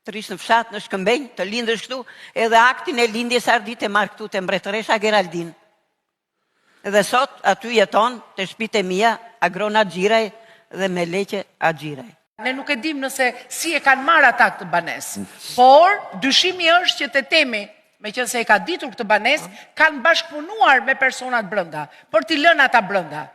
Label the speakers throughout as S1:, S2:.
S1: të rish në fshat, në Shkëmbej, të lindësh këtu, edhe aktin e lindjes ardit e marrë këtu të Mbretëresha Geraldin. Edhe sot aty jeton të shtëpitë e mia Agrona Xhiraj dhe Meleqe Axhiraj.
S2: Ne nuk e dim nëse si e kanë marrë ata këtë banesë, por dyshimi është që te temi, meqense e ka ditur këtë banesë, kanë bashkëpunuar me personat brenda, për t'i lënë ata brenda.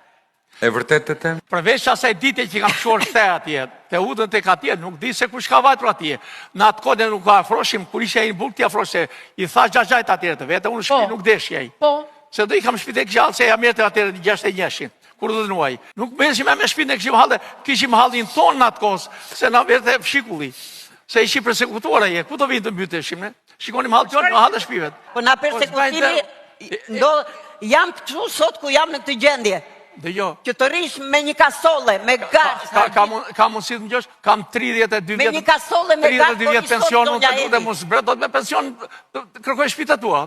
S3: E vërtet të tem?
S4: Përveç asaj dite që kam shkuar shte atje, te udhën tek atje, nuk di se kush ka vajtur atje. Në atë kohë nuk ka afroshim, kur ishte ai në Burg ti afroshe, i thash xhaxhajt atje të vetë, unë shtëpi nuk desh ai.
S2: Po.
S4: Se do i kam shtëpi tek gjallë se ja merrte atje 61-shin. Kur do të nuaj. Nuk merreshim me shtëpinë kishim hallë, kishim hallin ton në atë kohë, se na verte fshikulli. Se ishi përsekutuar ai, ku do vinë të mbyteshim ne? Shikonim hallë ton, hallë shtëpive.
S1: Po na persekutimi jam këtu sot ku jam në këtë gjendje.
S4: Dhe jo.
S1: Që të rish me një kasolle, me gas.
S4: Ka mundësi të ngjosh, kam 32 vjet.
S1: Me një kasolle me gas.
S4: 32 vjet pension, unë të lutem mos zbretot me pension, kërkoj shtëpitë tua.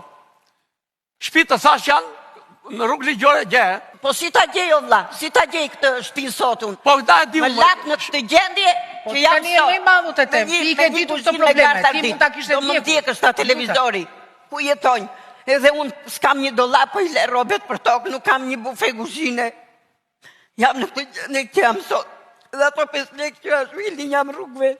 S4: Shtëpitë thash janë në rrugë ligjore gje.
S1: Po si ta gjej o vlla? Si ta gjej këtë shtëpinë sotun?
S4: Po da e di
S1: më lak në këtë gjendje që jam
S2: tani më i madh të them. Ti ke ditur këto probleme, ti mund ta kishe
S1: ndjekur. Do më ndjekësh ta televizori. Ku jetonj? Edhe unë s'kam një dollap, po i le robet për tokë, nuk kam një bufe kuzhine. Jam në këtë gjendje që jam sot. Dhe ato 5 lekë që ashtu ilin jam rrugëve.